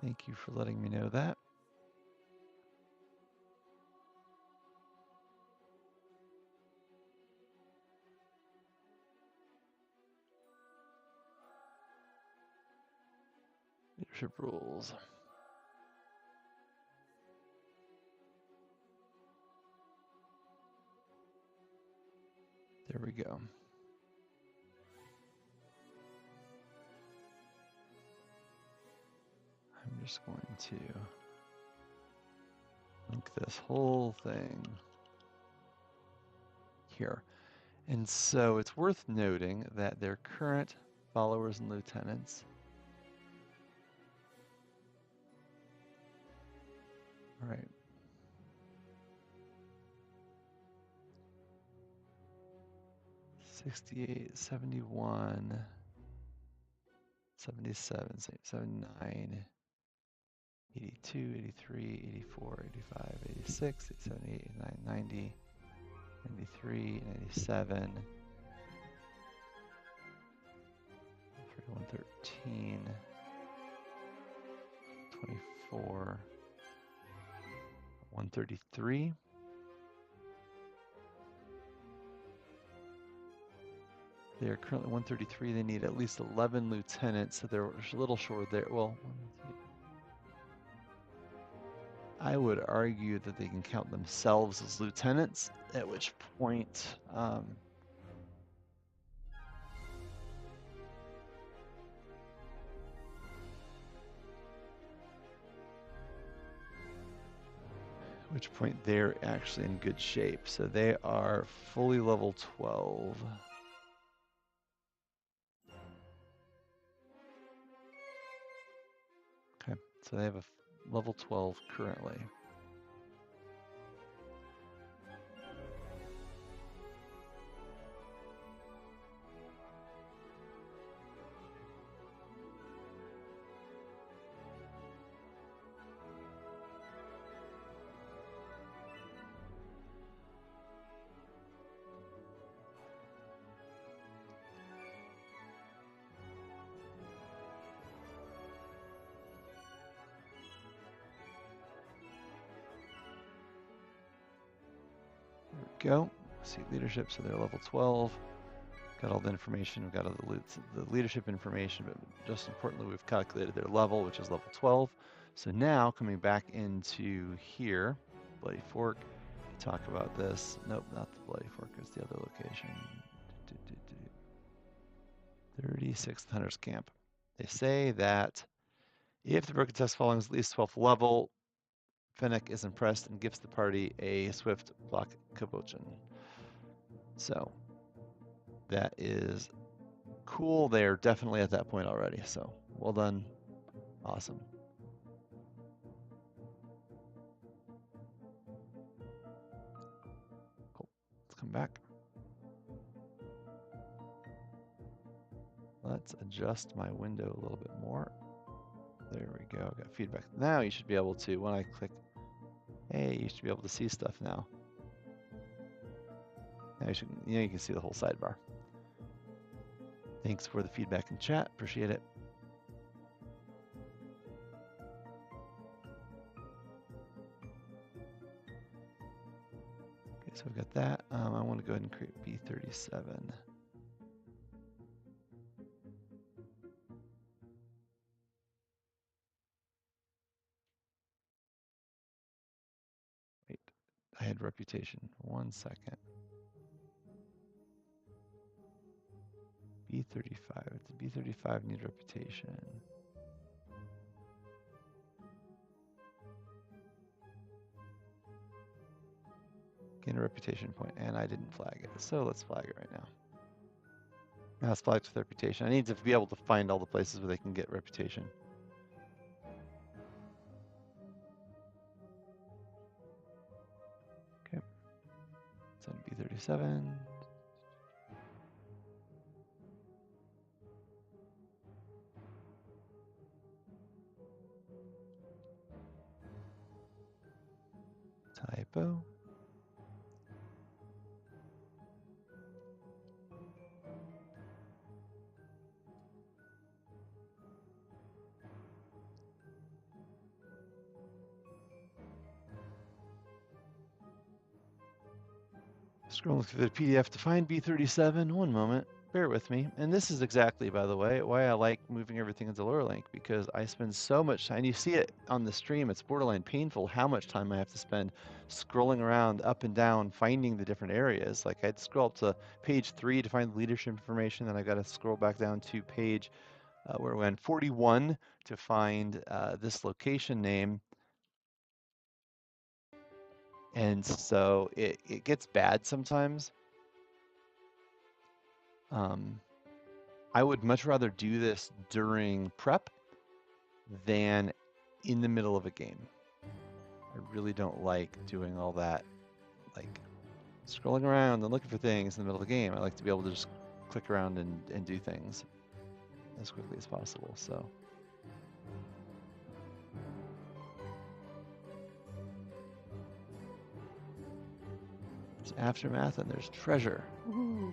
Thank you for letting me know that. Ship rules. There we go. I'm just going to link this whole thing here. And so it's worth noting that their current followers and lieutenants all right. $68, $71, $77, $79, $82, $83, $84, $85, $86, $87, $89, $90, $93, $97, $113, $24, $133. They are currently 133. They need at least 11 lieutenants, so they're a little short there. Well, I would argue that they can count themselves as lieutenants, at which point they're actually in good shape. So they are fully level 12. Okay, so they have a level 12 currently. Go. See leadership, so they're level 12. Got all the information, we've got all the leadership information, but just importantly, we've calculated their level, which is level 12. So now, coming back into here, Bloody Fork, talk about this. Nope, not the Bloody Fork, it's the other location. 36th Hunter's Camp. They say that if the Broken Tusk Falling is at least 12th level, Fennec is impressed and gives the party a swift block cabochon. So that is cool. They're definitely at that point already. So well done. Awesome. Cool. Let's come back. Let's adjust my window a little bit more. There we go. Got feedback. Now you should be able to, when I click, hey, you should be able to see stuff now. Now you can see the whole sidebar. Thanks for the feedback in chat. Appreciate it. Okay, so we've got that. I want to go ahead and create B37. Wait, I had reputation. 1 second. B35. Does B35 need reputation? Gain a reputation point, and I didn't flag it. So let's flag it right now. Now it's flagged with reputation. I need to be able to find all the places where they can get reputation. Okay. Send B37. Typo. Scrolling through the PDF to find B37. 1 moment. bear with me. And this is exactly, by the way, why I like moving everything into Link, because I spend so much time, and you see it on the stream, it's borderline painful how much time I have to spend scrolling around up and down, finding the different areas. Like I'd scroll up to page 3 to find the leadership information, then I got to scroll back down to page, where we went, 41 to find this location name. And so it gets bad sometimes. I would much rather do this during prep than in the middle of a game. I really don't like doing all that, like scrolling around and looking for things in the middle of the game. I like to be able to just click around and do things as quickly as possible. So there's aftermath and there's treasure. Woohoo.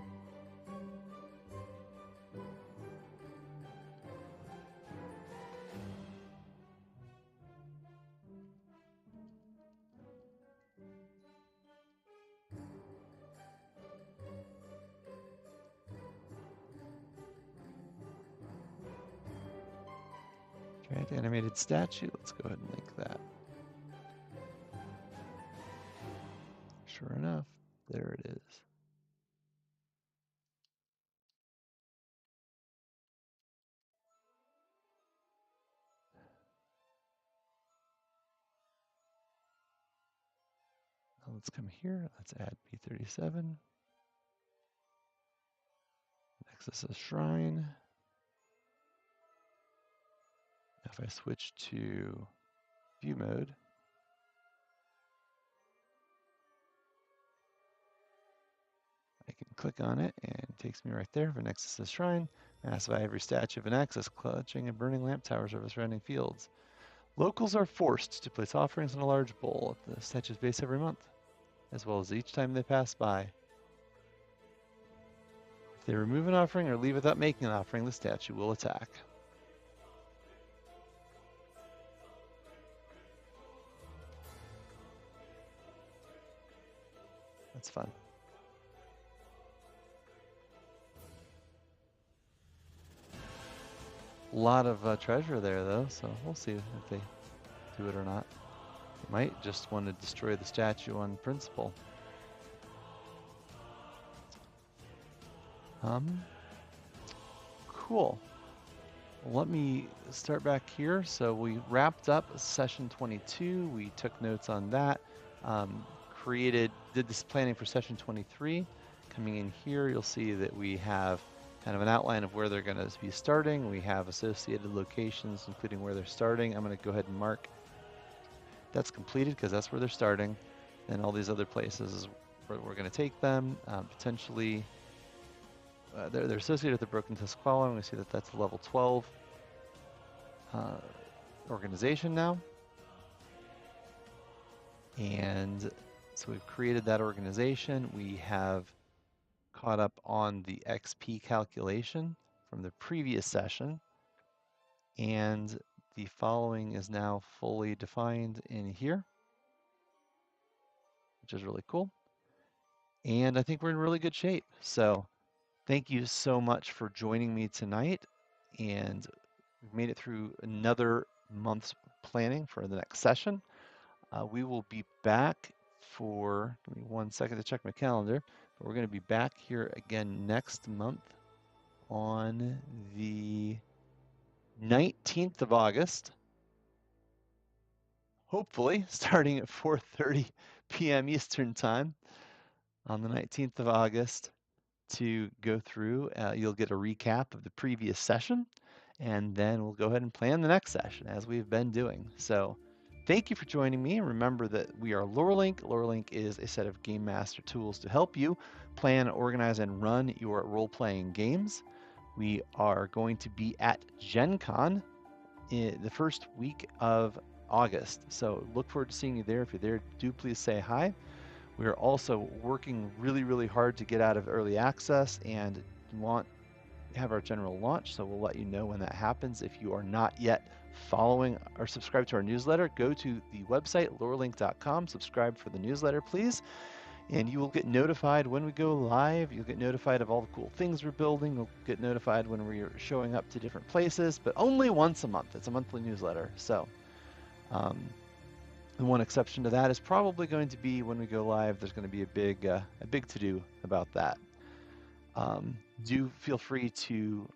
Giant animated statue. Let's go ahead and link that. Sure enough, there it is. Now let's come here. Let's add P37. Next is a shrine. Now if I switch to view mode, I can click on it and it takes me right there for Nexus's Shrine. Massive ivory statue of an Nexus clutching a burning lamp towers over surrounding fields. Locals are forced to place offerings in a large bowl at the statue's base every month, as well as each time they pass by. If they remove an offering or leave without making an offering, the statue will attack. That's fun. A lot of treasure there, though, so we'll see if they do it or not. They might just want to destroy the statue on principle. Cool. Let me start back here. So we wrapped up session 22. We took notes on that. Did this planning for session 23. Coming in here, you'll see that we have kind of an outline of where they're going to be starting. We have associated locations, including where they're starting. I'm going to go ahead and mark that's completed because that's where they're starting. And all these other places is where we're going to take them. Potentially, they're associated with the Broken Tusquala, and we see that that's a level 12 organization now. And so we've created that organization. We have caught up on the XP calculation from the previous session. And the following is now fully defined in here, which is really cool. And I think we're in really good shape. So thank you so much for joining me tonight. And we've made it through another month's planning for the next session. We will be back for, give me 1 second to check my calendar, but we're going to be back here again next month on the 19th of August, hopefully starting at 4:30 p.m. Eastern Time on the 19th of August to go through. You'll get a recap of the previous session, and then we'll go ahead and plan the next session as we've been doing. So thank you for joining me. Remember that we are LoreLink. LoreLink is a set of Game Master tools to help you plan, organize, and run your role-playing games. We are going to be at Gen Con in the first week of August. So look forward to seeing you there. If you're there, do please say hi. We are also working really, really hard to get out of early access and have our general launch. So we'll let you know when that happens. If you are not yet following or subscribed to our newsletter, go to the website lorelink.com, subscribe for the newsletter, please. And you will get notified when we go live. You'll get notified of all the cool things we're building. You'll get notified when we're showing up to different places, but only once a month. It's a monthly newsletter. So um, the one exception to that is probably going to be when we go live. There's going to be a big to-do about that. Do feel free to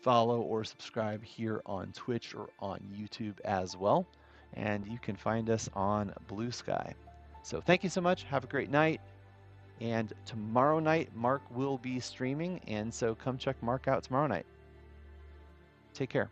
follow or subscribe here on Twitch or on YouTube as well. And you can find us on Blue Sky. So thank you so much. Have a great night. And tomorrow night, Mark will be streaming. And so come check Mark out tomorrow night. Take care.